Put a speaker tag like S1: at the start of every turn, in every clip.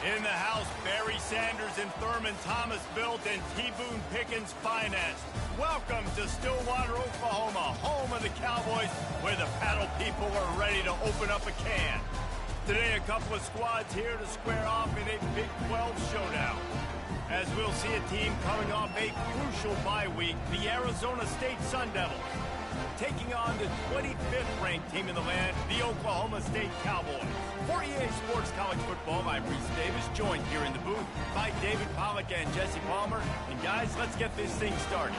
S1: In the house, Barry Sanders and Thurman Thomas built and T. Boone Pickens financed. Welcome to Stillwater, Oklahoma, home of the Cowboys, where the paddle people are ready to open up a can. Today, a couple of squads here to square off in a Big 12 showdown. As we'll see a team coming off a crucial bye week, the Arizona State Sun Devils, taking on the 25th ranked team in the land, the Oklahoma State Cowboys. For EA Sports College Football, I'm Reese Davis, joined here in the booth by David Pollack and Jesse Palmer. And guys, let's get this thing started.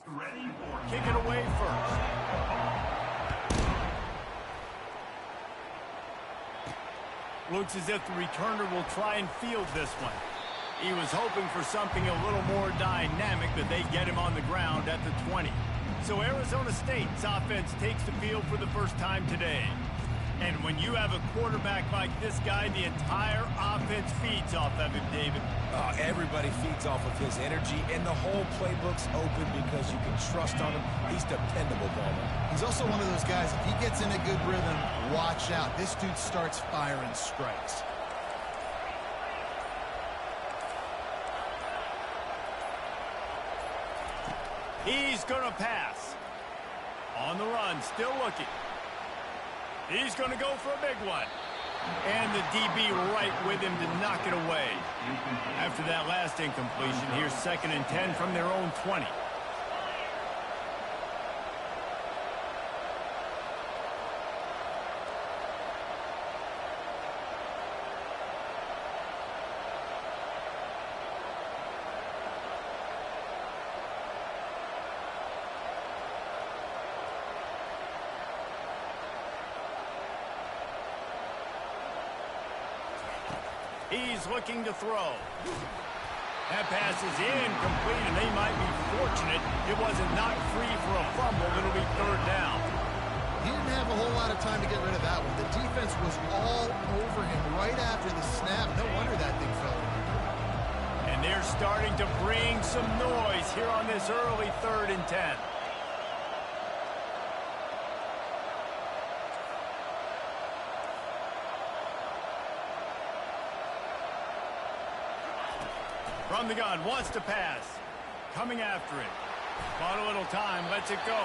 S1: Kick it away first. Looks as if the returner will try and field this one. He was hoping for something a little more dynamic, but they get him on the ground at the 20. So Arizona State's offense takes the field for the first time today. And when you have a quarterback like this guy, the entire offense feeds off of him, David.
S2: Everybody feeds off of his energy, and the whole playbook's open because you can trust on him. He's dependable, Bowman.
S3: He's also one of those guys, if he gets in a good rhythm, watch out. This dude starts firing strikes.
S1: He's going to pass. On the run, still looking. He's going to go for a big one. And the DB right with him to knock it away. After that last incompletion, here's 2nd and 10 from their own 20. He's looking to throw. That pass is incomplete, and they might be fortunate it wasn't knocked free for a fumble. It'll be 3rd down.
S3: He didn't have a whole lot of time to get rid of that one. The defense was all over him right after the snap. No wonder that thing fell.
S1: And they're starting to bring some noise here on this early 3rd and 10. From the gun, wants to pass. Coming after it. Bought a little time, lets it go.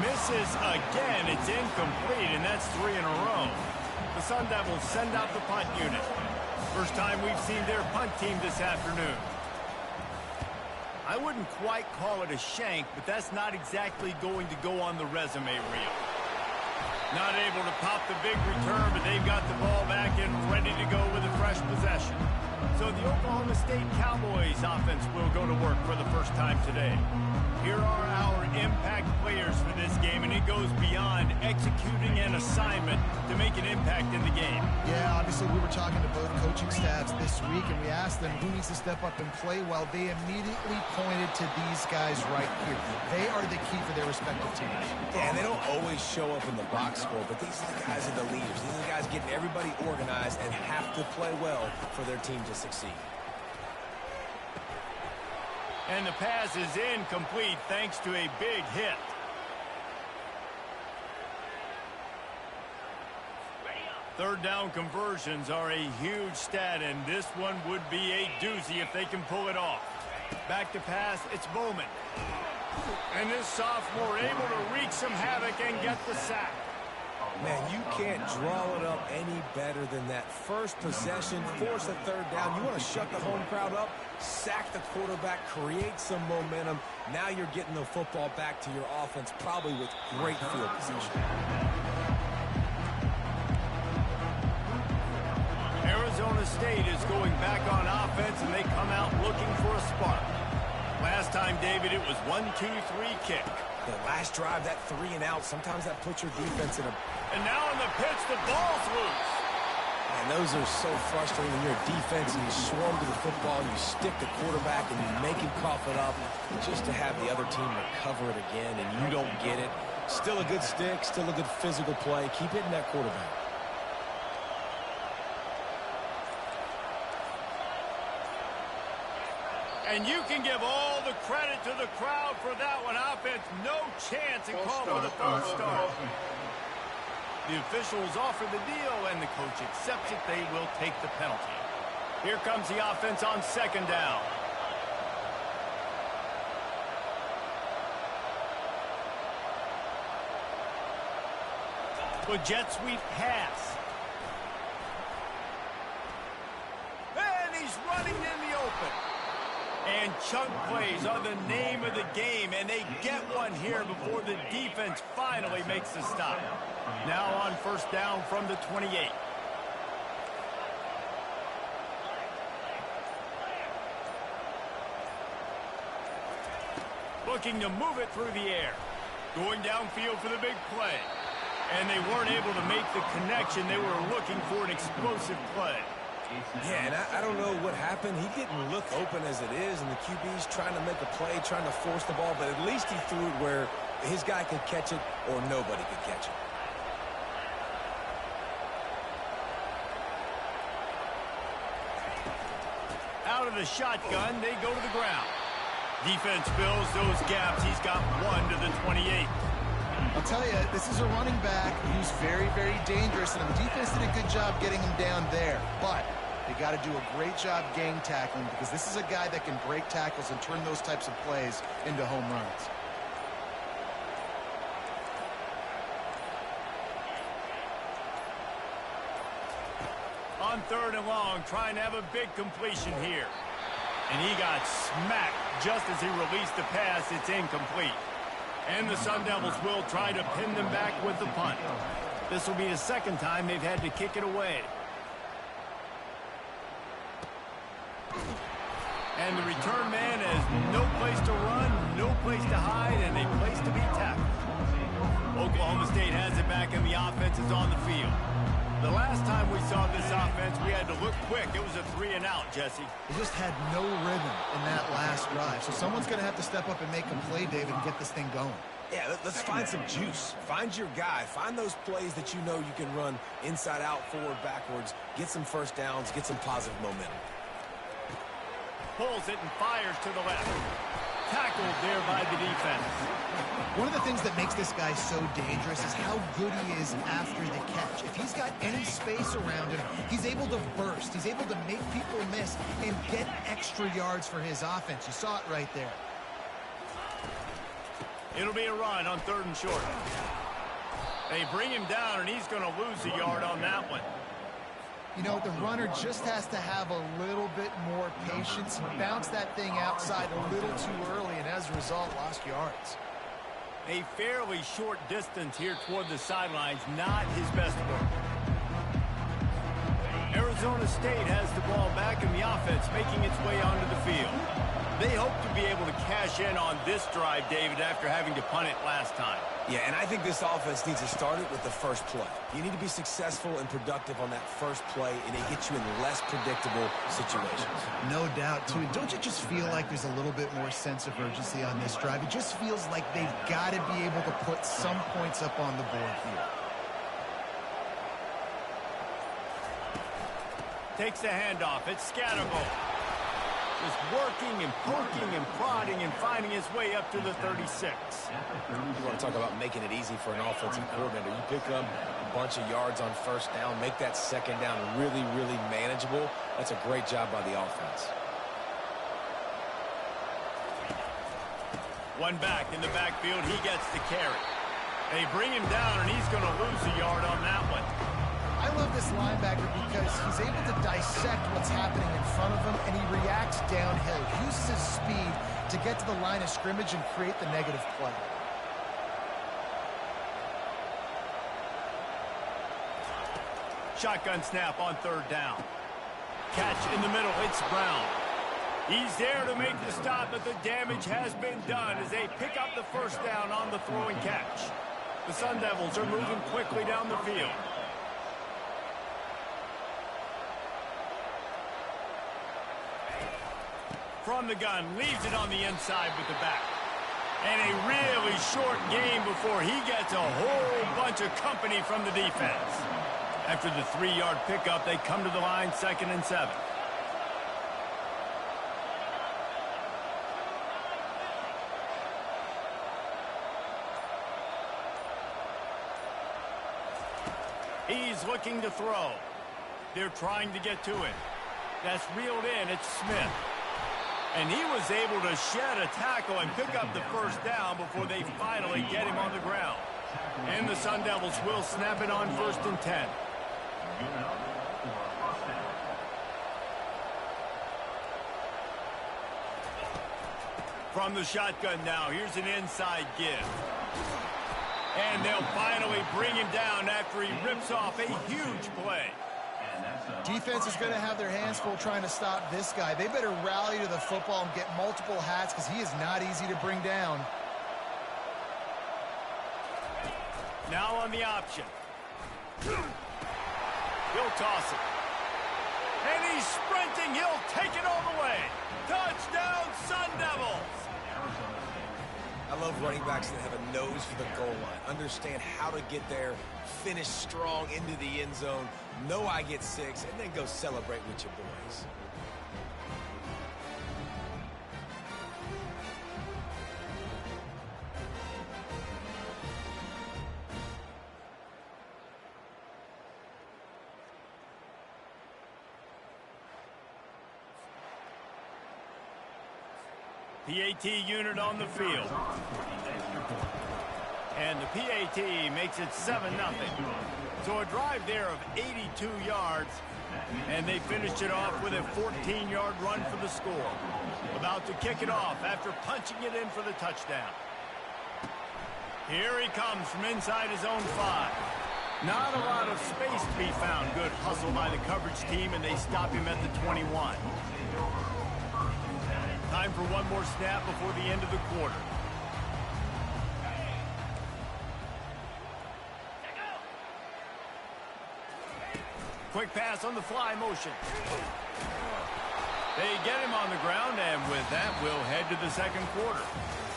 S1: Misses again, it's incomplete, and that's 3 in a row. The Sun Devils send out the punt unit. First time we've seen their punt team this afternoon. I wouldn't quite call it a shank, but that's not exactly going to go on the resume reel. Not able to pop the big return, but they've got the ball back and ready to go with a fresh possession. So the Oklahoma State Cowboys offense will go to work for the first time today. Here are our impact players for this game, and it goes beyond executing an assignment to make an impact in the game.
S3: Yeah, obviously we were talking to both coaching staffs this week, and we asked them who needs to step up and play well. They immediately pointed to these guys right here. They are the key for their respective teams.
S2: Yeah, and they don't always show up in the box score, but these are the guys are the leaders. These are the guys getting everybody organized and have to play well for their team to succeed.
S1: And the pass is incomplete thanks to a big hit. Third down conversions are a huge stat, and this one would be a doozy if they can pull it off. Back to pass, it's Bowman. And this sophomore able to wreak some havoc and get the sack.
S2: Man, you can't draw it up any better than that. First possession, force a 3rd down. You want to shut the home crowd up, sack the quarterback, create some momentum. Now you're getting the football back to your offense, probably with great field position.
S1: Arizona State is going back on offense, and they come out looking for a spark. Last time, David, it was 1-2-3 kick.
S2: The last drive, that 3 and out, sometimes that puts your defense in a...
S1: And now on the pitch, the ball's loose.
S2: And those are so frustrating when you're a defense and you swarm to the football, you stick the quarterback and you make him cough it up just to have the other team recover it again, and you don't get it. Still a good stick, still a good physical play. Keep hitting that quarterback.
S1: And you can give all the credit to the crowd for that one. Offense, no chance, and call for the false start. The officials offer the deal, and the coach accepts it. They will take the penalty. Here comes the offense on 2nd down. With jet sweep pass. And he's running in the open. And chunk plays are the name of the game, and they get one here before the defense finally makes the stop. Now on 1st down from the 28. Looking to move it through the air. Going downfield for the big play. And they weren't able to make the connection. They were looking for an explosive play.
S2: Yeah, and I don't know what happened. He didn't look open as it is, and the QB's trying to make a play, trying to force the ball, but at least he threw it where his guy could catch it or nobody could catch it.
S1: Out of the shotgun, they go to the ground. Defense fills those gaps. He's got 1 to the 28.
S3: I'll tell you, this is a running back who's very, very dangerous, and the defense did a good job getting him down there. But they got to do a great job gang tackling because this is a guy that can break tackles and turn those types of plays into home runs.
S1: On 3rd and long, trying to have a big completion here. And he got smacked just as he released the pass. It's incomplete. And the Sun Devils will try to pin them back with the punt. This will be the second time they've had to kick it away. And the return man has no place to run, no place to hide, and a place to be tackled. Oklahoma State has it back, and the offense is on the field. The last time we saw this offense, we had to look quick. It was a 3-and-out, Jesse.
S3: They just had no rhythm in that last drive. So someone's going to have to step up and make a play, David, and get this thing going.
S2: Yeah, let's find some juice. Find your guy. Find those plays that you know you can run inside out, forward, backwards. Get some first downs. Get some positive momentum.
S1: Pulls it and fires to the left. Tackled there by the defense.
S3: One of the things that makes this guy so dangerous is how good he is after the catch. If he's got any space around him, he's able to burst. He's able to make people miss and get extra yards for his offense. You saw it right there.
S1: It'll be a run on 3rd and short. They bring him down, and he's going to lose a yard on that one.
S3: You know, the runner just has to have a little bit more patience. He bounced that thing outside a little too early, and as a result, lost yards.
S1: A fairly short distance here toward the sidelines, not his best work. Arizona State has the ball back, and the offense making its way onto the field. They hope to be able to cash in on this drive, David, after having to punt it last time.
S2: Yeah, and I think this offense needs to start it with the first play. You need to be successful and productive on that first play, and it gets you in less predictable situations.
S3: No doubt, too. Don't you just feel like there's a little bit more sense of urgency on this drive? It just feels like they've got to be able to put some points up on the board here.
S1: Takes the handoff. It's Scatterbo. Just working and poking and prodding and finding his way up to the 36.
S2: You want to talk about making it easy for an offensive coordinator. You pick up a bunch of yards on first down, make that second down really, really manageable. That's a great job by the offense.
S1: One back in the backfield. He gets the carry. They bring him down, and he's going to lose a yard on that one.
S3: I love this linebacker because he's able to dissect what's happening in front of him, and he reacts downhill. He uses his speed to get to the line of scrimmage and create the negative play.
S1: Shotgun snap on 3rd down. Catch in the middle. It's Brown. He's there to make the stop, but the damage has been done as they pick up the first down on the throw and catch. The Sun Devils are moving quickly down the field. From the gun, leaves it on the inside with the back. And a really short game before he gets a whole bunch of company from the defense. After the 3-yard pickup, they come to the line 2nd and 7. He's looking to throw. They're trying to get to it. That's reeled in. It's Smith. And he was able to shed a tackle and pick up the first down before they finally get him on the ground. And the Sun Devils will snap it on 1st and 10. From the shotgun now, here's an inside give. And they'll finally bring him down after he rips off a huge play.
S3: Defense is going to have their hands full trying to stop this guy. They better rally to the football and get multiple hats because he is not easy to bring down.
S1: Now on the option. He'll toss it. And he's sprinting. He'll take it all the way. Touchdown, Sun Devils!
S2: I love running backs that have a nose for the goal line. Understand how to get there, finish strong into the end zone, know I get 6, and then go celebrate with your boys.
S1: PAT unit on the field. And the PAT makes it 7-0. So a drive there of 82 yards, and they finished it off with a 14-yard run for the score. About to kick it off after punching it in for the touchdown. Here he comes from inside his own 5. Not a lot of space to be found. Good hustle by the coverage team, and they stop him at the 21. Time for one more snap before the end of the quarter. Quick pass on the fly motion. They get him on the ground, and with that, we'll head to the second quarter.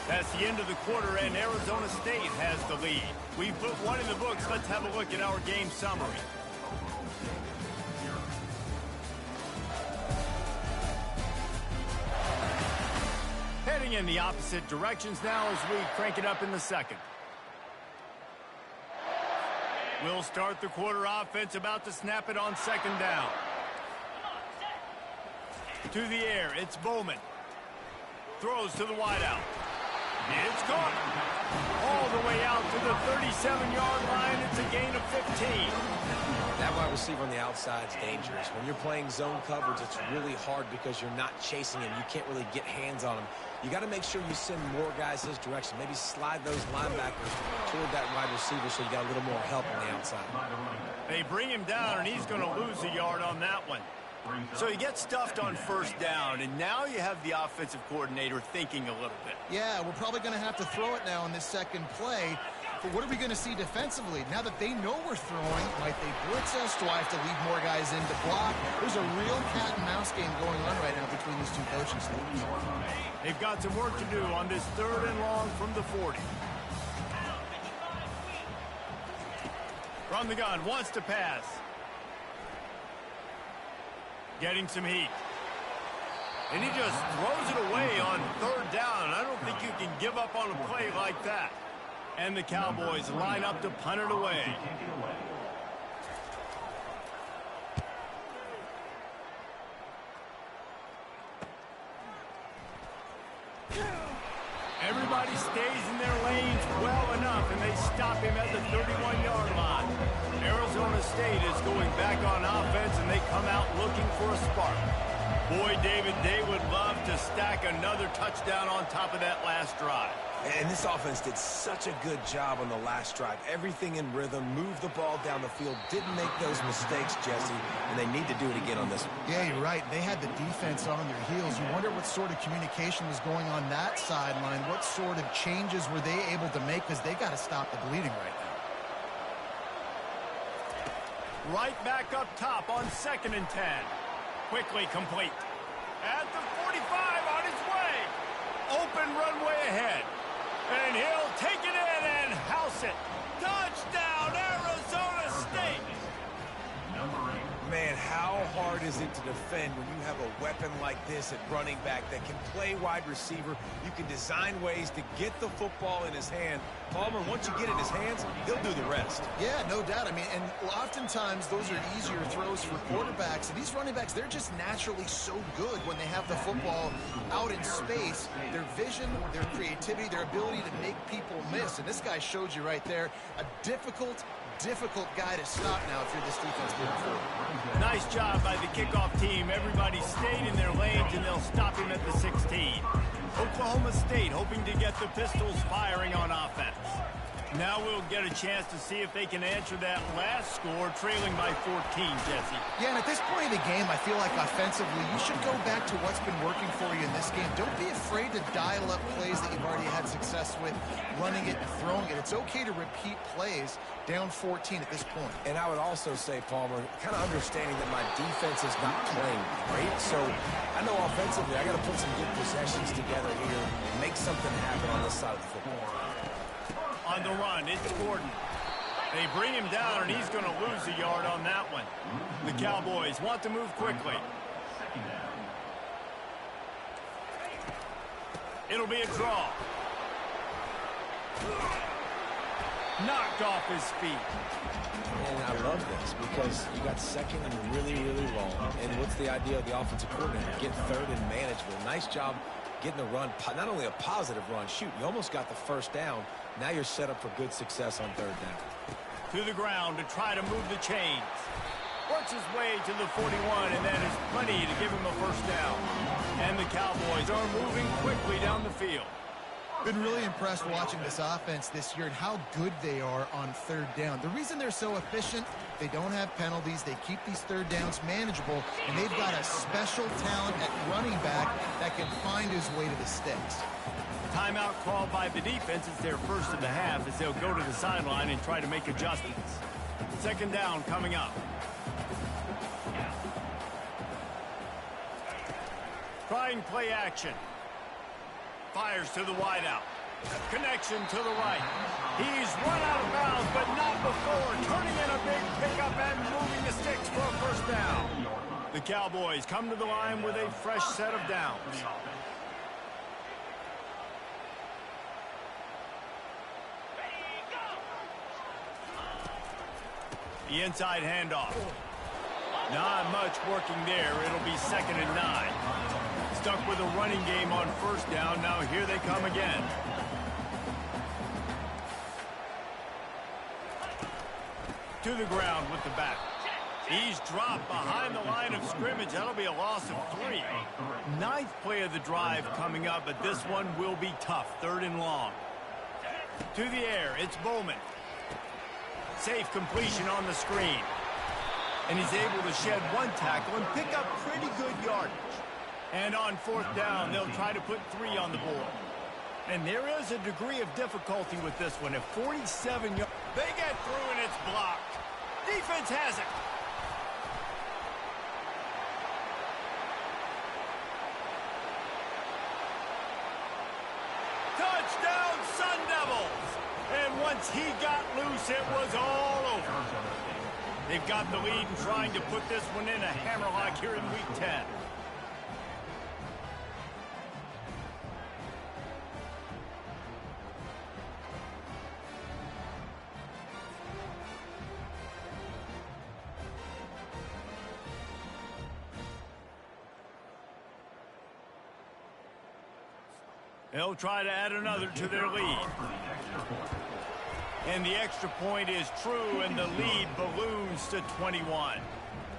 S1: That's the end of the quarter, and Arizona State has the lead. We've put one in the books. Let's have a look at our game summary. Heading in the opposite directions now as we crank it up in the second. We'll start the quarter offense, about to snap it on second down. To the air, it's Bowman. Throws to the wideout. It's caught. All the way out to the 37-yard line. It's a gain of 15.
S2: That wide receiver on the outside is dangerous. When you're playing zone coverage, it's really hard because you're not chasing him. You can't really get hands on him. You got to make sure you send more guys his direction. Maybe slide those linebackers toward that wide receiver so you got a little more help on the outside.
S1: They bring him down, and he's going to lose a yard on that one. So he gets stuffed on first down, and now you have the offensive coordinator thinking a little bit.
S3: Yeah, we're probably going to have to throw it now in this second play. But what are we going to see defensively? Now that they know we're throwing, might they blitz us? Do I have to leave more guys in to block? There's a real cat and mouse game going on right now between these two coaching staffs.
S1: They've got some work to do on this 3rd and long from the 40. From the gun, wants to pass. Getting some heat. And he just throws it away on 3rd down. I don't think you can give up on a play like that. And the Cowboys line up to punt it away. Everybody stays in their lanes well enough, and they stop him at the 31-yard line. Arizona State is going back on offense, and they come out looking for a spark. Boy, David, they would love to stack another touchdown on top of that last drive.
S2: And this offense did such a good job on the last drive. Everything in rhythm, moved the ball down the field, didn't make those mistakes, Jesse, and they need to do it again on this one.
S3: Yeah, you're right. They had the defense on their heels. You wonder what sort of communication was going on that sideline. What sort of changes were they able to make, because they got to stop the bleeding right now.
S1: Right back up top on 2nd and 10. Quickly complete. At the 45 on his way. Open runway ahead. And he'll take it in and house it. Touchdown, Arizona State.
S2: Man, how hard is it to defend when you have a weapon like this at running back that can play wide receiver? You can design ways to get the football in his hand. Palmer, once you get it in his hands, he'll do the rest.
S3: Yeah, no doubt. I mean, and oftentimes those are easier throws for quarterbacks. And these running backs, they're just naturally so good when they have the football out in space. Their vision, their creativity, their ability to make people miss. And this guy showed you right there a difficult guy to stop now if you're this defense moving forward.
S1: Nice job by the kickoff team. Everybody stayed in their lanes, and they'll stop him at the 16. Oklahoma State hoping to get the Pistols firing on offense. Now we'll get a chance to see if they can answer that last score, trailing by 14, Jesse.
S3: Yeah, and at this point of the game, I feel like offensively, you should go back to what's been working for you in this game. Don't be afraid to dial up plays that you've already had success with, running it and throwing it. It's okay to repeat plays down 14 at this point.
S2: And I would also say, Palmer, kind of understanding that my defense is not playing great. So I know offensively I got to put some good possessions together here, make something happen on this side of the football.
S1: On the run, it's Gordon. They bring him down, and he's going to lose a yard on that one. The Cowboys want to move quickly. It'll be a draw. Knocked off his feet.
S2: And I love this because you got second and really, really long. And what's the idea of the offensive coordinator? Get third and manageable. Nice job getting the run, not only a positive run, shoot, you almost got the first down. Now you're set up for good success on third down.
S1: To the ground to try to move the chains. Works his way to the 41, and that is plenty to give him a first down. And the Cowboys are moving quickly down the field.
S3: Been really impressed watching this offense this year and how good they are on third down. The reason they're so efficient, they don't have penalties. They keep these third downs manageable, and they've got a special talent at running back that can find his way to the sticks.
S1: Timeout called by the defense. It's their first of the half as they'll go to the sideline and try to make adjustments. Second down coming up. Trying play action. Fires to the wideout. Connection to the right. He's run out of bounds, but not before. Turning in a big pickup and moving the sticks for a first down. The Cowboys come to the line with a fresh set of downs. The inside handoff. Not much working there. It'll be 2nd and 9. Stuck with a running game on first down. Now here they come again. To the ground with the back. He's dropped behind the line of scrimmage. That'll be a loss of 3. 9th play of the drive coming up, but this one will be tough. 3rd and long. To the air, it's Bowman. Safe completion on the screen. And he's able to shed one tackle and pick up pretty good yardage. And on 4th down, they'll try to put 3 on the board. And there is a degree of difficulty with this one. At 47 yards, they get through and it's blocked. Defense has it. Touchdown, Sun Devils! And once he got loose, it was all over. They've got the lead and trying to put this one in a hammerlock here in Week 10. They'll try to add another to their lead. And the extra point is true, and the lead balloons to 21.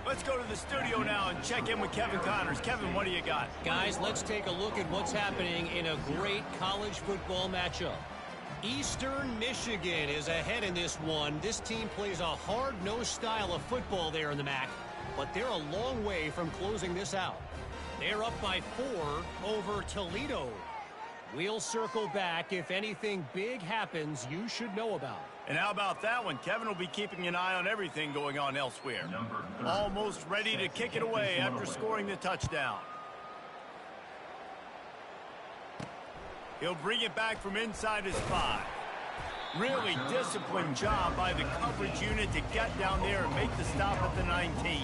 S1: Let's go to the studio now and check in with Kevin Connors. Kevin, what do you got?
S4: Guys, let's take a look at what's happening in a great college football matchup. Eastern Michigan is ahead in this one. This team plays a hard-nosed style of football there in the MAC, but they're a long way from closing this out. They're up by 4 over Toledo. We'll circle back. If anything big happens, you should know about.
S1: And how about that one? Kevin will be keeping an eye on everything going on elsewhere. Almost ready to kick it away after scoring the touchdown. He'll bring it back from inside his 5. Really disciplined job by the coverage unit to get down there and make the stop at the 19.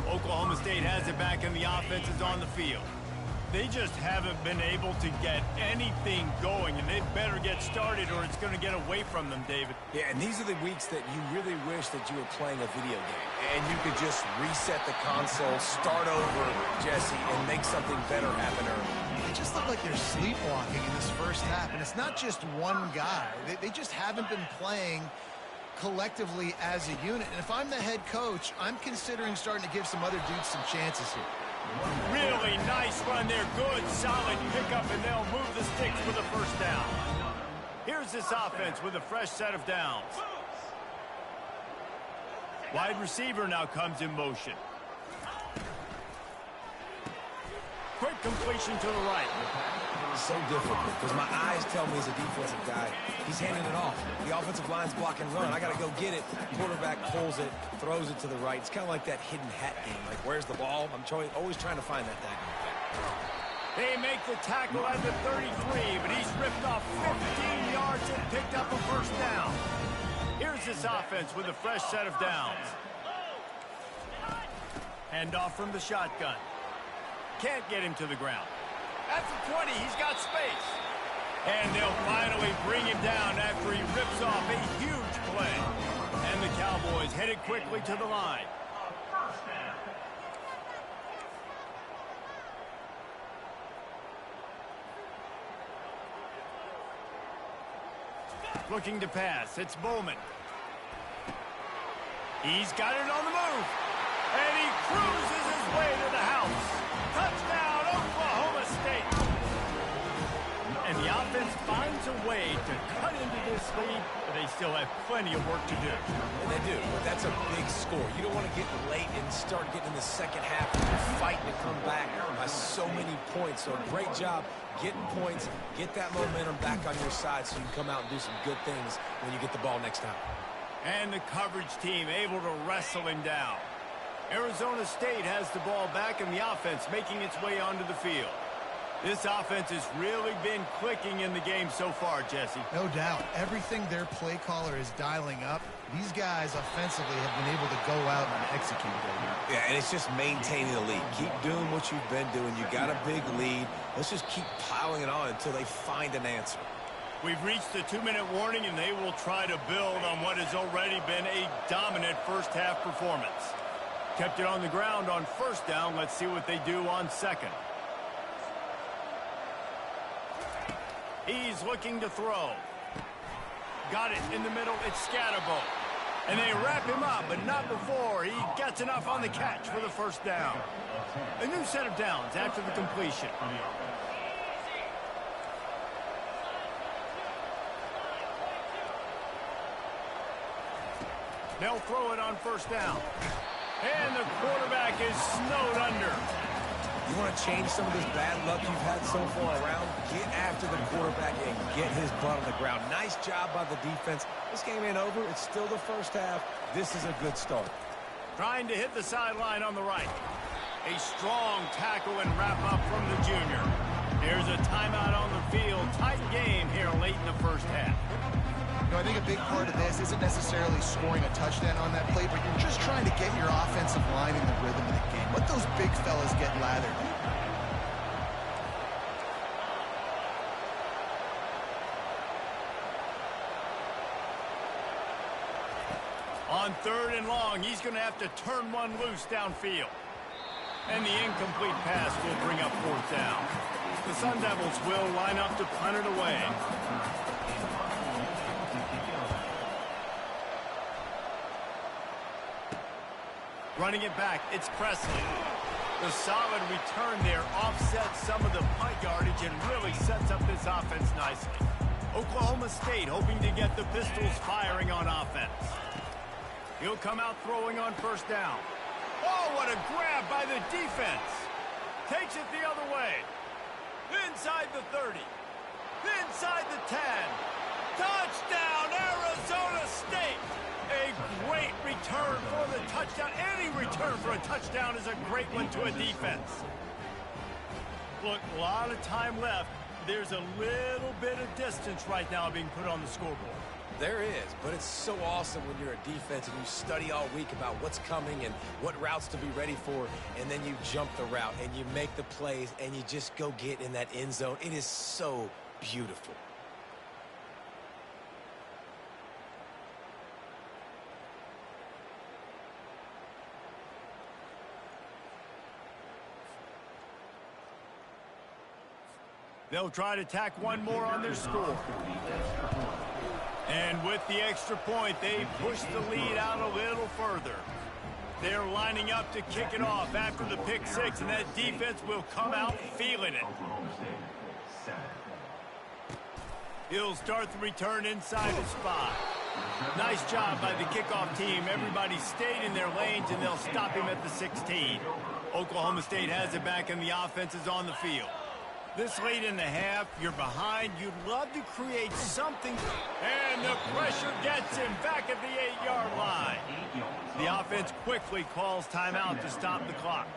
S1: Oklahoma State has it back and the offense is on the field. They just haven't been able to get anything going, and they'd better get started or it's going to get away from them, David.
S2: Yeah, and these are the weeks that you really wish that you were playing a video game, and you could just reset the console, start over, Jesse, and make something better happen early.
S3: They just look like they're sleepwalking in this first half, and it's not just one guy. They just haven't been playing collectively as a unit, and if I'm the head coach, I'm considering starting to give some other dudes some chances here.
S1: Really nice run there. Good, solid pickup, and they'll move the sticks for the first down. Here's this offense with a fresh set of downs. Wide receiver now comes in motion. Quick completion to the right.
S2: So difficult because my eyes tell me as a defensive guy, he's handing it off. The offensive line's block and run. I got to go get it. Quarterback pulls it, throws it to the right. It's kind of like that hidden hat game. Like, where's the ball? I'm always trying to find that thing.
S1: They make the tackle at the 33, but he's ripped off 15 yards and picked up a first down. Here's this offense with a fresh set of downs. Hand off from the shotgun. Can't get him to the ground. At the 20, he's got space. And they'll finally bring him down after he rips off a huge play. And the Cowboys headed quickly to the line. Looking to pass. It's Bowman. He's got it on the move. And he cruises his way to the house. Touchdown, Oklahoma State. And the offense finds a way to cut into this lead, but they still have plenty of work to do.
S2: And they do, but that's a big score. You don't want to get late and start getting in the second half and you're fighting to come back by so many points. So great job getting points, get that momentum back on your side so you can come out and do some good things when you get the ball next time.
S1: And the coverage team able to wrestle him down. Arizona State has the ball back and the offense making its way onto the field. This offense has really been clicking in the game so far, Jesse.
S3: No doubt. Everything their play caller is dialing up, these guys offensively have been able to go out and execute.
S2: Yeah, and it's just maintaining the lead. Keep doing what you've been doing. You got a big lead. Let's just keep piling it on until they find an answer.
S1: We've reached the 2-minute warning, and they will try to build on what has already been a dominant first-half performance. Kept it on the ground on first down. Let's see what they do on second. He's looking to throw. Got it in the middle. It's Scatterbo. And they wrap him up, but not before he gets enough on the catch for the first down. A new set of downs after the completion. They'll throw it on first down. And the quarterback is snowed under.
S2: You want to change some of this bad luck you've had so far around? Get after the quarterback and get his butt on the ground. Nice job by the defense. This game ain't over. It's still the first half. This is a good start.
S1: Trying to hit the sideline on the right. A strong tackle and wrap up from the junior. There's a timeout on the field. Tight game here late in the first half.
S3: You know, I think a big part of this isn't necessarily scoring a touchdown on that play, but you're just trying to get your offensive line in the rhythm of the game. Let those big fellas get lathered.
S1: On third and long, he's going to have to turn one loose downfield. And the incomplete pass will bring up fourth down. The Sun Devils will line up to punt it away. Running it back, it's Presley. The solid return there offsets some of the punt yardage and really sets up this offense nicely. Oklahoma State hoping to get the Pistols firing on offense. He'll come out throwing on first down. Oh, what a grab by the defense. Takes it the other way. Inside the 30. Inside the 10. Touchdown, Arizona State. A great return for the touchdown. Any return for a touchdown is a great one to a defense. Look, a lot of time left. There's a little bit of distance right now being put on the scoreboard.
S2: There is, but it's so awesome when you're a defense and you study all week about what's coming and what routes to be ready for, and then you jump the route and you make the plays and you just go get in that end zone. It is so beautiful.
S1: They'll try to tack one more on their score. And with the extra point, they push the lead out a little further. They're lining up to kick it off after the pick six, and that defense will come out feeling it. He'll start the return inside his 5. Nice job by the kickoff team. Everybody stayed in their lanes, and they'll stop him at the 16. Oklahoma State has it back, and the offense is on the field. This late in the half, you're behind. You'd love to create something. And the pressure gets him back at the 8-yard line. The offense quickly calls timeout to stop the clock.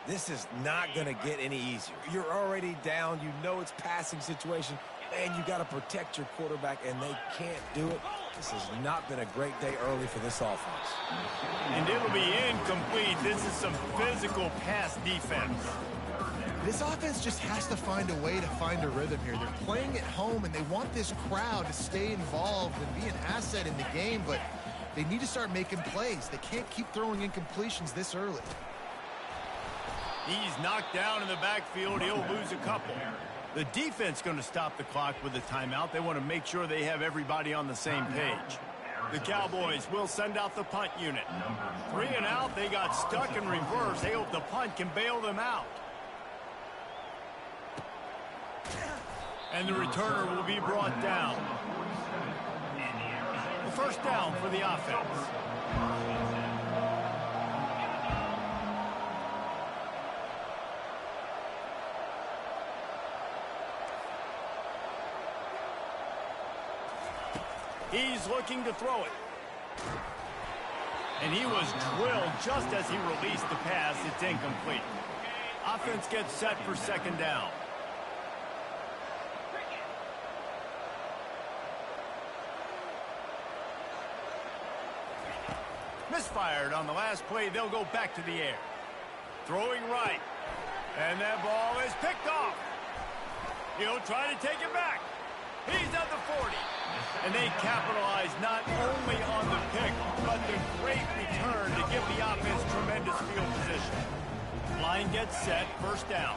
S2: This is not going to get any easier. You're already down. You know it's passing situation. And you got to protect your quarterback, and they can't do it. This has not been a great day early for this offense.
S1: And it'll be incomplete. This is some physical pass defense.
S3: This offense just has to find a way to find a rhythm here. They're playing at home, and they want this crowd to stay involved and be an asset in the game, but they need to start making plays. They can't keep throwing incompletions this early.
S1: He's knocked down in the backfield. He'll lose a couple. The defense going to stop the clock with a timeout. They want to make sure they have everybody on the same page. The Cowboys will send out the punt unit. 3 and out. They got stuck in reverse. They hope the punt can bail them out. And the returner will be brought down. The first down for the offense. He's looking to throw it. And he was drilled just as he released the pass. It's incomplete. Offense gets set for second down. Misfired on the last play. They'll go back to the air. Throwing right. And that ball is picked off. He'll try to take it back. He's at the 40. And they capitalize not only on the pick, but the great return to give the offense tremendous field position. Line gets set, first down.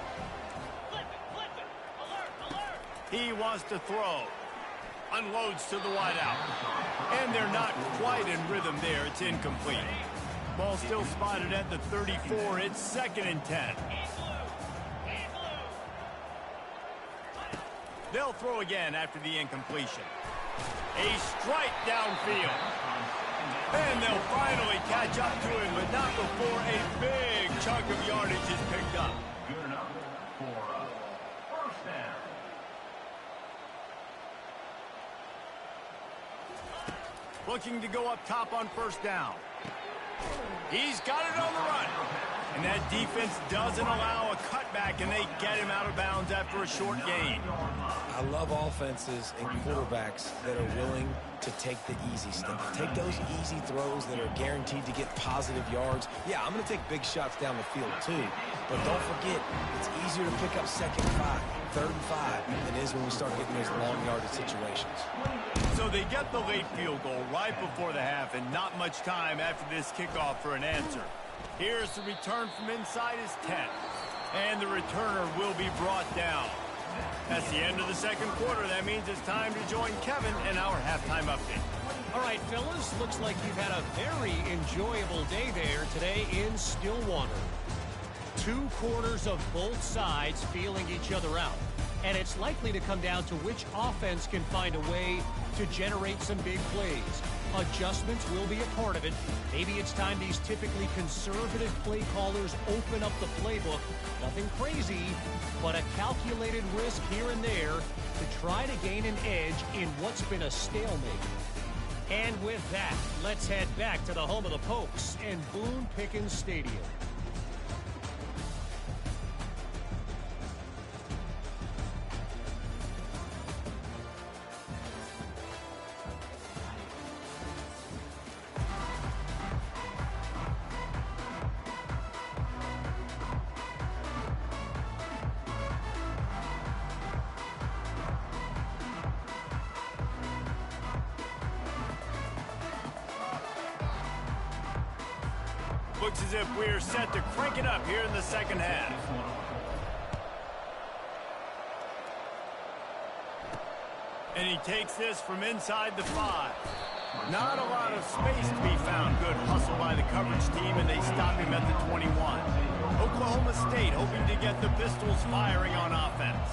S1: He wants to throw. Unloads to the wideout. And they're not quite in rhythm there. It's incomplete. Ball still spotted at the 34. It's 2nd and 10. They'll throw again after the incompletion. A strike downfield. And they'll finally catch up to him, but not before a big chunk of yardage is picked up.
S5: Good enough for first down.
S1: Looking to go up top on first down. He's got it on the run. And that defense doesn't allow a cutback, and they get him out of bounds after a short gain.
S2: I love offenses and quarterbacks that are willing to take the easy stuff. Take those easy throws that are guaranteed to get positive yards. Yeah, I'm going to take big shots down the field too. But don't forget, it's easier to pick up 2nd and 5, 3rd and 5 than it is when we start getting those long yardage situations.
S1: So they get the late field goal right before the half, and not much time after this kickoff for an answer. Here's the return from inside his 10. And the returner will be brought down. That's the end of the second quarter. That means it's time to join Kevin in our halftime update.
S4: All right, fellas, looks like you've had a very enjoyable day there today in Stillwater. 2 quarters of both sides feeling each other out. And it's likely to come down to which offense can find a way to generate some big plays. Adjustments will be a part of it. Maybe it's time these typically conservative play callers open up the playbook. Nothing crazy, but a calculated risk here and there to try to gain an edge in what's been a stalemate. And with that, let's head back to the home of the Pokes and Boone Pickens Stadium.
S1: Looks as if we're set to crank it up here in the second half. And he takes this from inside the 5. Not a lot of space to be found. Good hustle by the coverage team, and they stop him at the 21. Oklahoma State hoping to get the pistols firing on offense.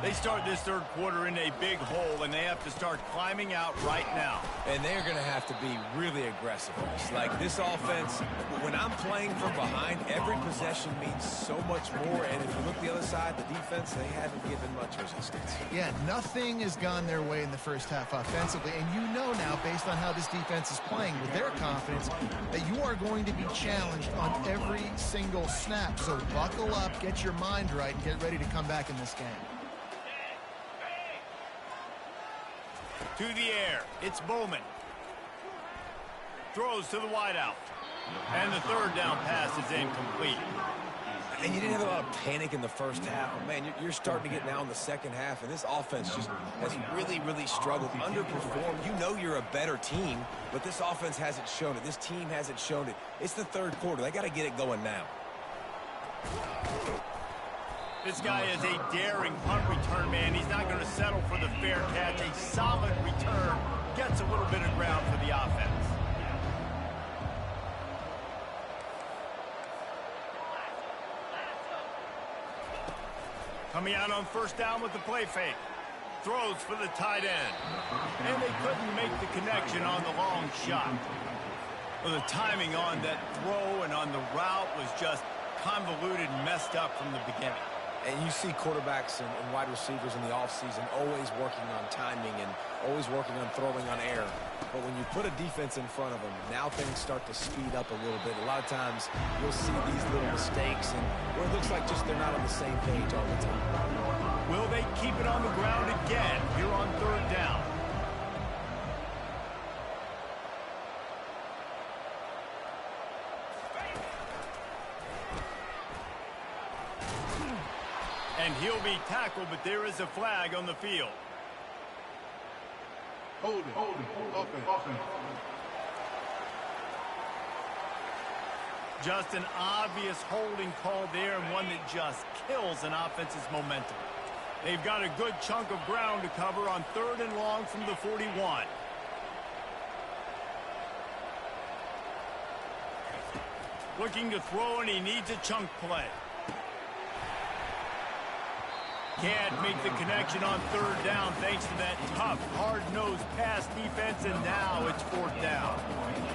S1: They start this third quarter in a big hole, and they have to start climbing out right now.
S2: And they're going to have to be really aggressive. Like this offense, when I'm playing from behind, every possession means so much more. And if you look the other side, the defense, they haven't given much resistance.
S3: Yeah, nothing has gone their way in the first half offensively. And you know now, based on how this defense is playing with their confidence, that you are going to be challenged on every single snap. So buckle up, get your mind right, and get ready to come back in this game.
S1: To the air, it's Bowman. Throws to the wideout. And the third down pass is incomplete.
S2: And you didn't have a lot of panic in the first half. But man, you're starting to get now in the second half, and this offense just has really, really struggled, underperformed. You know you're a better team, but this offense hasn't shown it. This team hasn't shown it. It's the third quarter. They got to get it going now.
S1: This guy is a daring punt return man. He's not going to settle for the fair catch. A solid return gets a little bit of ground for the offense. Coming out on first down with the play fake. Throws for the tight end. And they couldn't make the connection on the long shot. Well, the timing on that throw and on the route was just convoluted and messed up from the beginning.
S2: And you see quarterbacks and wide receivers in the offseason always working on timing and always working on throwing on air. But when you put a defense in front of them, now things start to speed up a little bit. A lot of times you'll see these little mistakes and where it looks like just they're not on the same page all the time.
S1: Will they keep it on the ground again here on third down? And he'll be tackled, but there is a flag on the field.
S6: Holding. Offense.
S1: Just an obvious holding call there, and one that just kills an offense's momentum. They've got a good chunk of ground to cover on third and long from the 41. Looking to throw, and he needs a chunk play. Can't make the connection on third down thanks to that tough, hard-nosed pass defense, and now it's fourth down.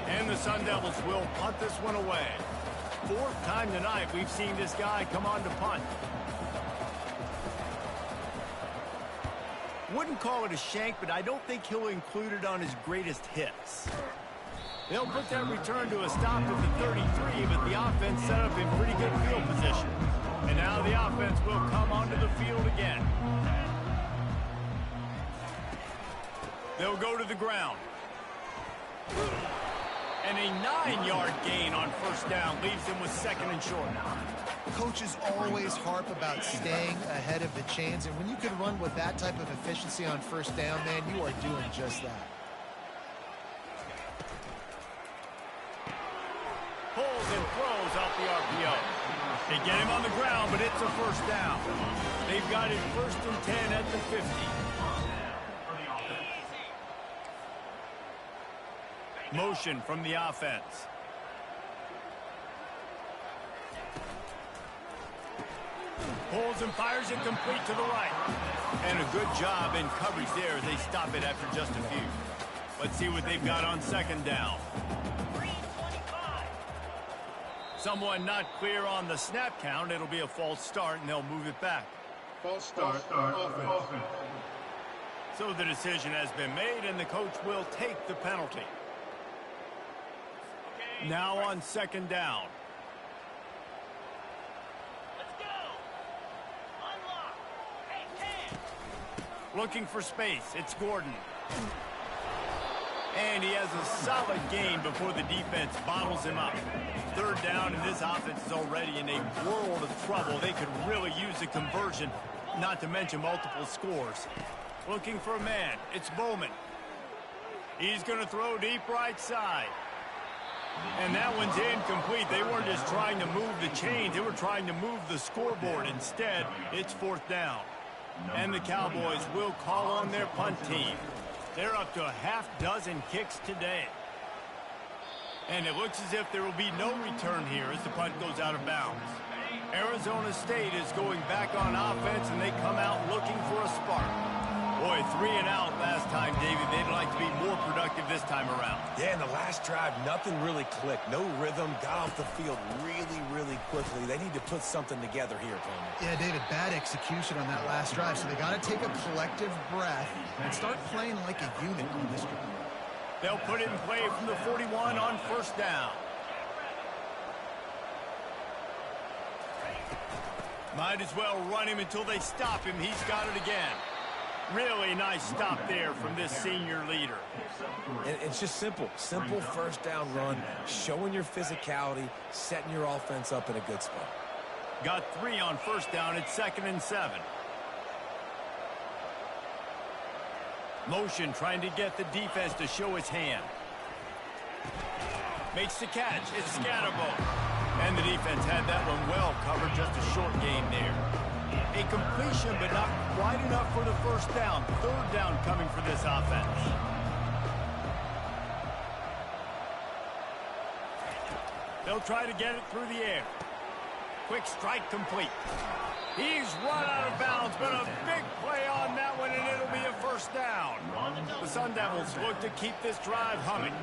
S1: And the Sun Devils will punt this one away. Fourth time tonight we've seen this guy come on to punt. Wouldn't call it a shank, but I don't think he'll include it on his greatest hits. They'll put that return to a stop at the 33, but the offense set up in pretty good field position. And now the offense will come onto the field again. They'll go to the ground. And a 9-yard gain on first down leaves them with second and short.
S3: Coaches always harp about staying ahead of the chains, and when you can run with that type of efficiency on first down, man, you are doing just that.
S1: Pulls and throws off the RPO. They get him on the ground, but it's a first down. They've got it first and 10 at the 50. Motion from the offense. Pulls and fires it complete to the right. And a good job in coverage there as they stop it after just a few. Let's see what they've got on second down. Someone not clear on the snap count. It'll be a false start, and they'll move it back.
S6: False start. Offense.
S1: So the decision has been made, and the coach will take the penalty. Now on second down.
S7: Let's go. Unlock. Hey, 10.
S1: Looking for space. It's Gordon. And he has a solid gain before the defense bottles him up. Third down, and this offense is already in a world of trouble. They could really use a conversion, not to mention multiple scores. Looking for a man. It's Bowman. He's going to throw deep right side. And that one's incomplete. They weren't just trying to move the chains. They were trying to move the scoreboard. Instead, it's fourth down. And the Cowboys will call on their punt team. They're up to a half-dozen kicks today. And it looks as if there will be no return here as the punt goes out of bounds. Arizona State is going back on offense, and they come out looking for a spark. Boy, 3 and out last time, David. They'd like to be more productive this time around.
S2: Yeah, in the last drive, nothing really clicked. No rhythm, got off the field really, really quickly. They need to put something together here, Palmer.
S3: Yeah, David, bad execution on that last drive, so they got to take a collective breath and start playing like a unit on this drive.
S1: They'll put it in play from the 41 on first down. Might as well run him until they stop him. He's got it again. Really nice stop there from this senior leader.
S2: It's just simple first down run, showing your physicality, setting your offense up in a good spot.
S1: Got 3 on first down. It's 2nd and 7. Motion trying to get the defense to show his hand. Makes the catch. It's Scatterbo. And the defense had that one well covered. Just a short gain there. A completion, but not quite enough for the first down. 3rd down coming for this offense. They'll try to get it through the air. Quick strike complete. He's run out of bounds, but a big play on that one, and it'll be a first down. The Sun Devils look to keep this drive humming.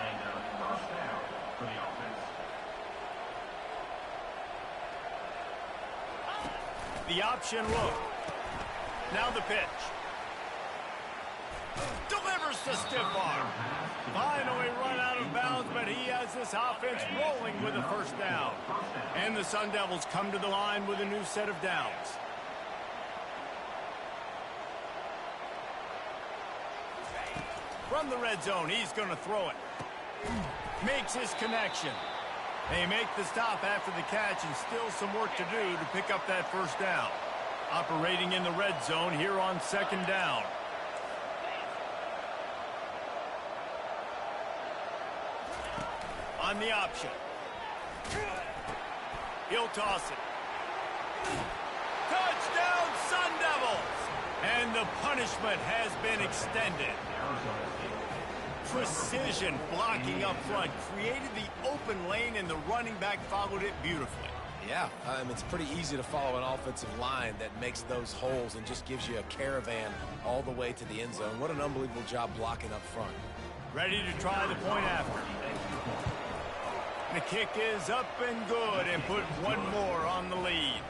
S5: And first down for the offense.
S1: The option look. Now the pitch. Delivers the stiff arm. Finally run out of bounds, but he has this offense rolling with a first down. And the Sun Devils come to the line with a new set of downs. From the red zone, he's going to throw it. Makes his connection. They make the stop after the catch, and still some work to do to pick up that first down. Operating in the red zone here on 2nd down. On the option. He'll toss it. Touchdown, Sun Devils! And the punishment has been extended. Precision blocking up front created the open lane, and the running back followed it beautifully.
S2: Yeah, it's pretty easy to follow an offensive line that makes those holes and just gives you a caravan all the way to the end zone. What an unbelievable job blocking up front.
S1: Ready to try the point after. The kick is up and good, and put one more on the lead.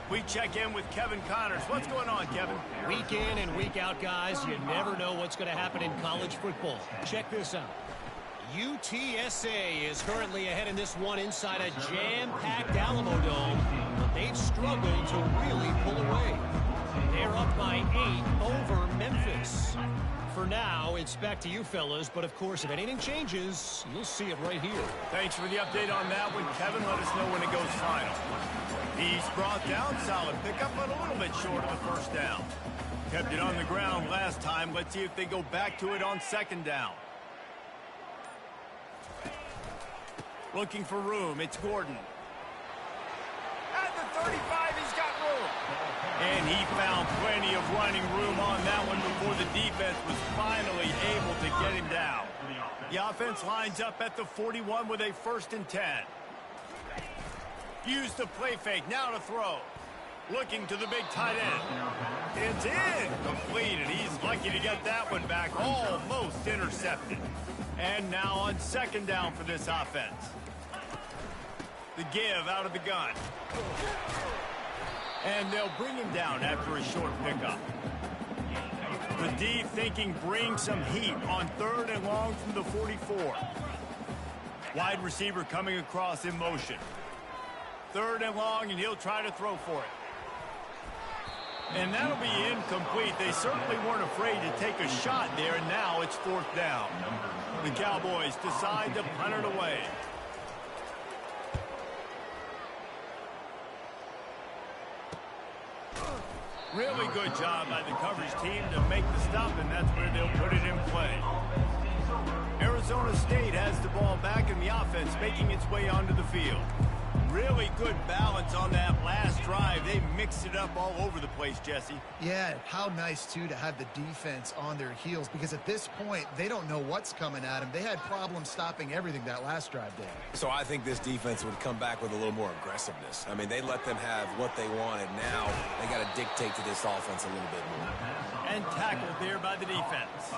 S1: We check in with Kevin Connors. What's going on, Kevin?
S4: Week in and week out, guys, you never know what's going to happen in college football. Check this out. UTSA is currently ahead in this one inside a jam-packed Alamo Dome, but they've struggled to really pull away. They're up by 8 over Memphis. For now, it's back to you fellas, but of course, if anything changes, you'll see it right here.
S1: Thanks for the update on that one, Kevin. Let us know when it goes final. He's brought down solid pickup, but a little bit short of the first down. Kept it on the ground last time. Let's see if they go back to it on 2nd down. Looking for room. It's Gordon. At the 35, he's got room. And he found plenty of running room on that one before the defense was finally able to get him down. The offense lines up at the 41 with a 1st and 10. Use the play fake. Now to throw. Looking to the big tight end. It's incomplete, and he's lucky to get that one back. Almost intercepted. And now on 2nd down for this offense. The give out of the gun. And they'll bring him down after a short pickup. The D thinking bring some heat on 3rd and long from the 44. Wide receiver coming across in motion. 3rd and long, and he'll try to throw for it. And that'll be incomplete. They certainly weren't afraid to take a shot there, and now it's 4th down. The Cowboys decide to punt it away. Really good job by the coverage team to make the stop, and that's where they'll put it in play. Arizona State has the ball back in the offense, making its way onto the field. really good balance on that last drive. They mixed it up all over the place, Jesse.
S3: Yeah, how nice, too, to have the defense on their heels, because at this point, they don't know what's coming at them. They had problems stopping everything that last drive did.
S2: So I think this defense would come back with a little more aggressiveness. I mean, they let them have what they wanted. Now they got to dictate to this offense a little bit more.
S1: And tackled there by the defense.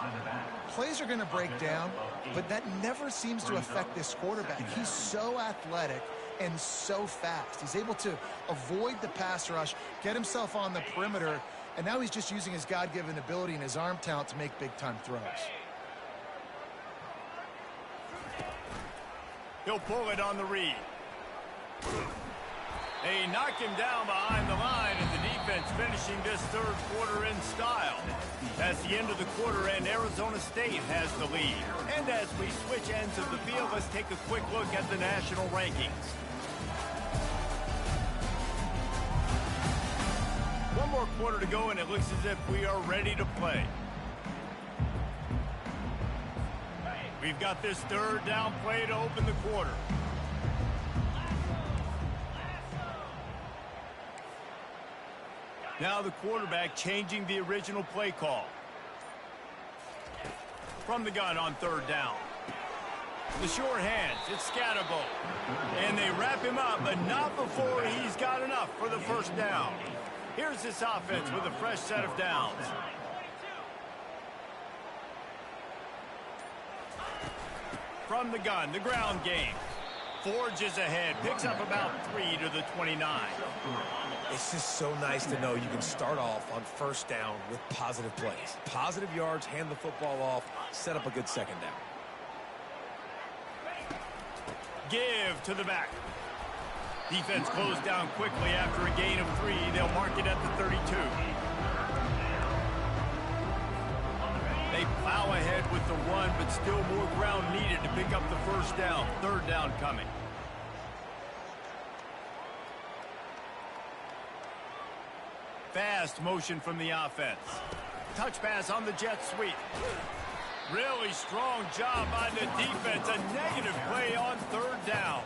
S3: Plays are going to break down, but that never seems to affect this quarterback. He's so athletic and so fast. He's able to avoid the pass rush, get himself on the perimeter, and now he's just using his God-given ability and his arm talent to make big-time throws.
S1: He'll pull it on the read. They knock him down behind the line, and the defense finishing this third quarter in style. That's the end of the quarter, and Arizona State has the lead. And as we switch ends of the field, let's take a quick look at the national rankings. One more quarter to go, and it looks as if we are ready to play. We've got this third down play to open the quarter. Now the quarterback changing the original play call. From the gun on third down. The short hands, it's Scatterbo. And they wrap him up, but not before he's got enough for the first down. Here's this offense with a fresh set of downs. From the gun, the ground game. Forges ahead, picks up about 3 to the 29.
S2: It's just so nice to know you can start off on first down with positive plays. Positive yards, hand the football off, set up a good second down.
S1: Give to the back. Defense closed down quickly after a gain of 3. They'll mark it at the 32. They plow ahead with the run, but still more ground needed to pick up the first down. Third down coming. Fast motion from the offense. Touch pass on the jet sweep. Really strong job by the defense. A negative play on third down.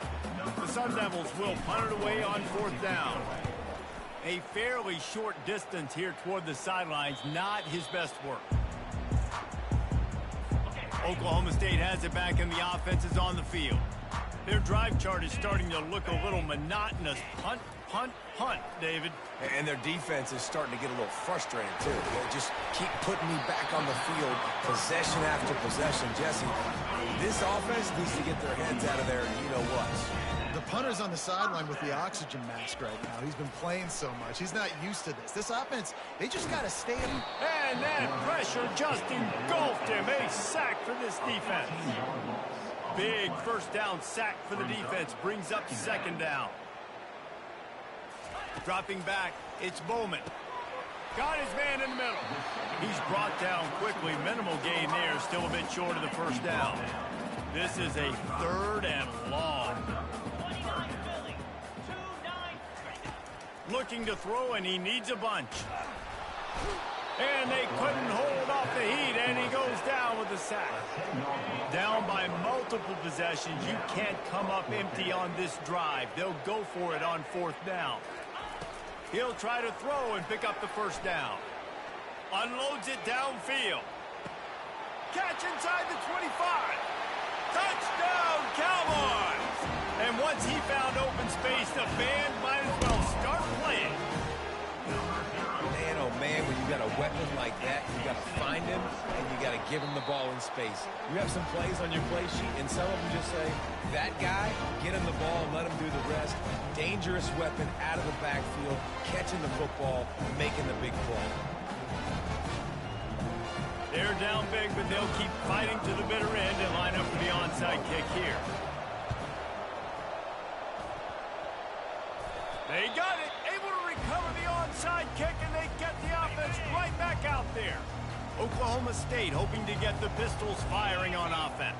S1: The Sun Devils will punt it away on fourth down. A fairly short distance here toward the sidelines. Not his best work. Oklahoma State has it back and the offense is on the field. Their drive chart is starting to look a little monotonous. Punt, punt, punt, David.
S2: And their defense is starting to get a little frustrated, too. They just keep putting me back on the field, possession after possession. Jesse, this offense needs to get their heads out of there, you know what.
S3: The punter's on the sideline with the oxygen mask right now. He's been playing so much. He's not used to this. This offense, they just got to stay in.
S1: And that pressure just engulfed him. A sack for this defense. Big first down sack for the defense. Brings up second down. Dropping back, it's Bowman. Got his man in the middle. He's brought down quickly. Minimal gain there. Still a bit short of the first down. This is a third and long. Looking to throw, and he needs a bunch. And they couldn't hold off the heat, and he goes down with a sack. Down by multiple possessions. You can't come up empty on this drive. They'll go for it on fourth down. He'll try to throw and pick up the first down. Unloads it downfield. Catch inside the 25. Touchdown, Cowboys! And once he found open space, the band might as well start playing.
S2: Man, oh man, when you got a weapon like that, you got to find him and you got to give him the ball in space. You have some plays on your play sheet, and some of them just say, that guy, get him the ball and let him do the rest. Dangerous weapon out of the backfield, catching the football, making the big play.
S1: They're down big, but they'll keep fighting to the bitter end and line up for the onside kick here. They got it, able to recover the onside kick, and they get the offense right back out there. Oklahoma State hoping to get the Pistols firing on offense.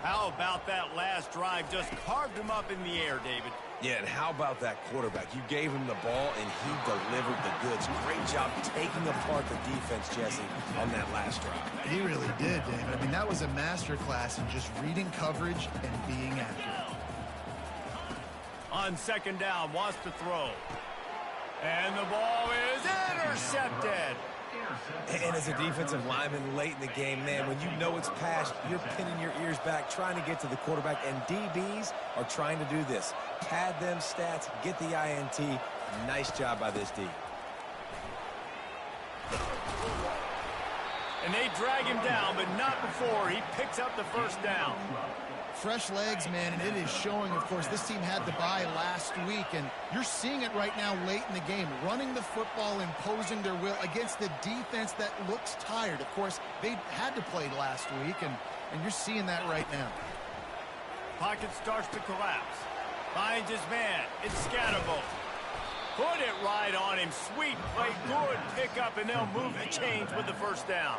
S1: How about that last drive? Just carved him up in the air, David.
S2: Yeah, and how about that quarterback? You gave him the ball, and he delivered the goods. Great job taking apart the defense, Jesse, on that last drive.
S3: He really did, David. I mean, that was a masterclass in just reading coverage and being accurate.
S1: On second down, wants to throw. And the ball is intercepted.
S2: And as a defensive lineman late in the game, man, when you know it's passed, you're pinning your ears back, trying to get to the quarterback, and DBs are trying to do this. Pad them stats, get the INT. Nice job by this D.
S1: And they drag him down, but not before he picks up the first down.
S3: Fresh legs, man, and it is showing, of course, this team had the bye last week, and you're seeing it right now late in the game, running the football, imposing their will against the defense that looks tired. Of course, they had to play last week, and you're seeing that right now.
S1: Pocket starts to collapse. Finds his man. It's Scatterbo. Put it right on him. Sweet play. Good pickup, and they'll move the chains with the first down.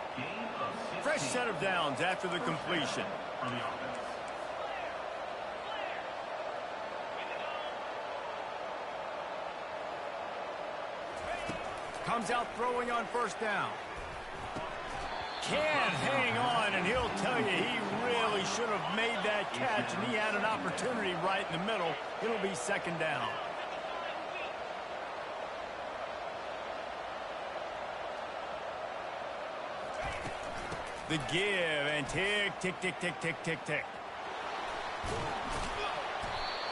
S1: Fresh set of downs after the completion. Comes out throwing on first down. Can't hang on, and he'll tell you he really should have made that catch, and he had an opportunity right in the middle. It'll be second down. The give, and tick, tick, tick, tick, tick, tick, tick.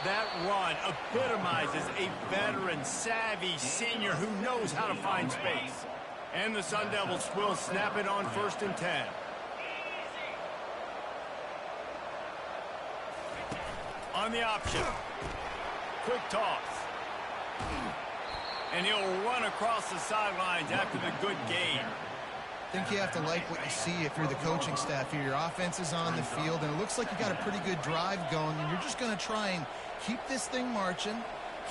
S1: That run epitomizes a veteran, savvy senior who knows how to find space. And the Sun Devils will snap it on 1st and 10. On the option. Quick toss. And he'll run across the sidelines after the good gain.
S3: I think you have to like what you see if you're the coaching staff here. Your offense is on the field, and it looks like you got a pretty good drive going, and you're just going to try and keep this thing marching,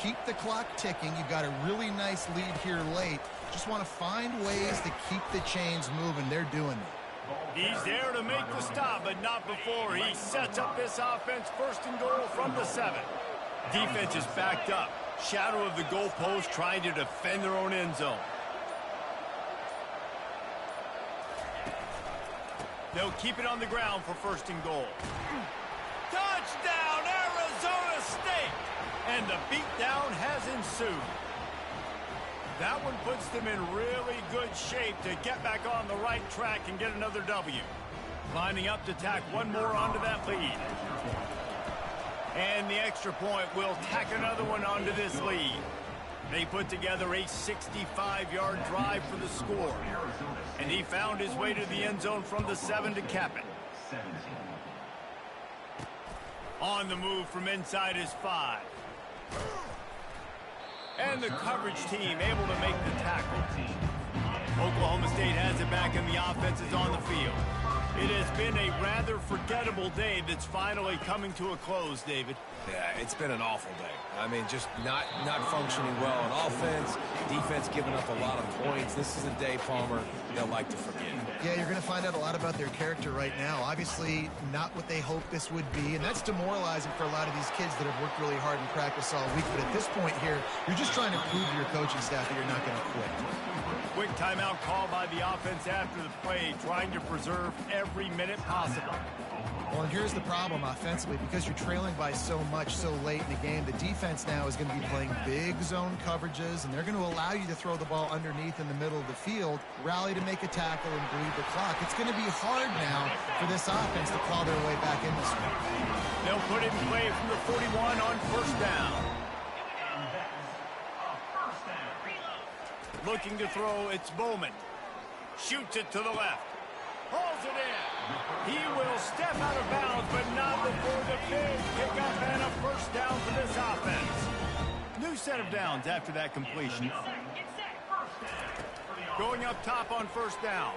S3: keep the clock ticking. You've got a really nice lead here late. Just want to find ways to keep the chains moving. They're doing it.
S1: He's there to make the stop, but not before he sets up this offense 1st and goal from the 7. Defense is backed up. Shadow of the goalpost trying to defend their own end zone. They'll keep it on the ground for 1st and goal. Touchdown, Arizona State! And the beatdown has ensued. That one puts them in really good shape to get back on the right track and get another W. Lining up to tack one more onto that lead. And the extra point will tack another one onto this lead. They put together a 65-yard drive for the score. And he found his way to the end zone from the 7 to cap it. On the move from inside his 5. And the coverage team able to make the tackle. Oklahoma State has it back and the offense is on the field. It has been a rather forgettable day that's finally coming to a close, David.
S2: Yeah, it's been an awful day. I mean, just not functioning well on offense, defense giving up a lot of points. This is a day, Palmer, they'll like to forget.
S3: Yeah, you're going to find out a lot about their character right now. Obviously, not what they hoped this would be, and that's demoralizing for a lot of these kids that have worked really hard in practice all week. But at this point here, you're just trying to prove to your coaching staff that you're not going to quit.
S1: Quick timeout call by the offense after the play, trying to preserve every minute possible.
S3: Well, and here's the problem offensively. Because you're trailing by so much so late in the game, the defense now is going to be playing big zone coverages, and they're going to allow you to throw the ball underneath in the middle of the field, rally to make a tackle, and bleed the clock. It's going to be hard now for this offense to claw their way back in this one.
S1: They'll put it in play from the 41 on 1st down. Looking to throw, it's Bowman. Shoots it to the left. Hauls it in. He will step out of bounds, but not before the big pickup and a 1st down for this offense. New set of downs after that completion. Going up top on 1st down.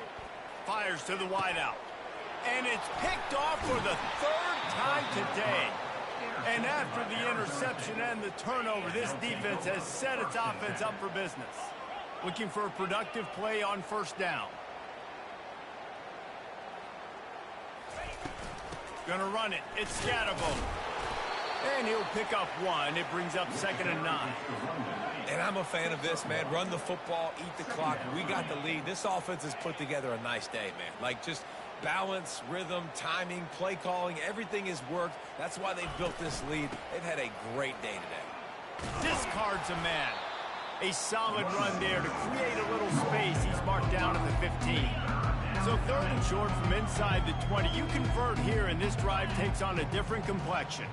S1: Fires to the wideout. And it's picked off for the 3rd time today. And after the interception and the turnover, this defense has set its offense up for business. Looking for a productive play on 1st down. Gonna run it. It's Scatterbo. And he'll pick up 1. It brings up 2nd and 9.
S2: And I'm a fan of this, man. Run the football, eat the clock. We got the lead. This offense has put together a nice day, man. Like, just balance, rhythm, timing, play calling, everything has worked. That's why they've built this lead. They've had a great day today.
S1: Discards a man. A solid run there to create a little space. He's marked down at the 15. So 3rd and short from inside the 20. You convert here, and this drive takes on a different complexion.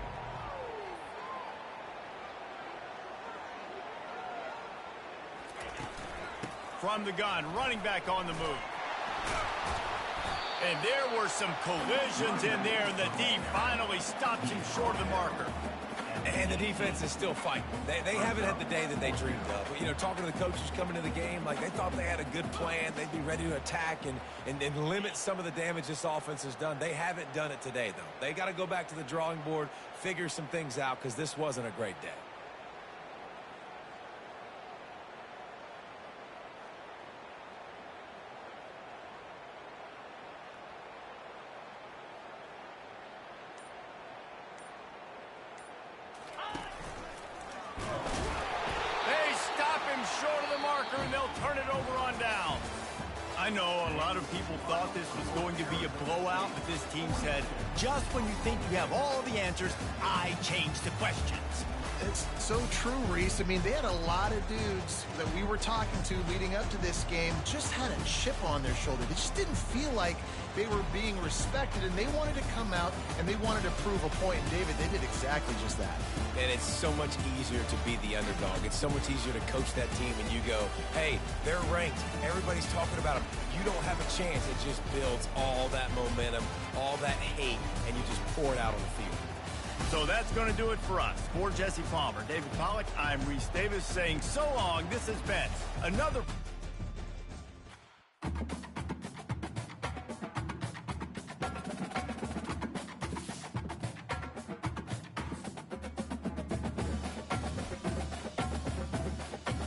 S1: From the gun, running back on the move. And there were some collisions in there, and the D finally stops him short of the marker.
S2: And the defense is still fighting. They haven't had the day that they dreamed of. But, you know, talking to the coaches coming to the game, like they thought they had a good plan. They'd be ready to attack and limit some of the damage this offense has done. They haven't done it today, though. They got to go back to the drawing board, figure some things out, because this wasn't a great day.
S1: Short of the marker, and they'll turn it over on down. I know a lot of people thought this was going to be a blowout, but this team said, just when you think you have all the answers, I change the questions.
S3: It's so true, Reese. I mean, they had a lot of dudes that we were talking to leading up to this game just had a chip on their shoulder. They just didn't feel like they were being respected, and they wanted to come out, and they wanted to prove a point. And, David, they did exactly just that.
S2: And it's so much easier to be the underdog. It's so much easier to coach that team, and you go, hey, they're ranked. Everybody's talking about them. You don't have a chance. It just builds all that momentum, all that hate, and you just pour it out on the field.
S1: So that's going to do it for us. For Jesse Palmer, David Pollack, I'm Reese Davis saying so long. This has been another...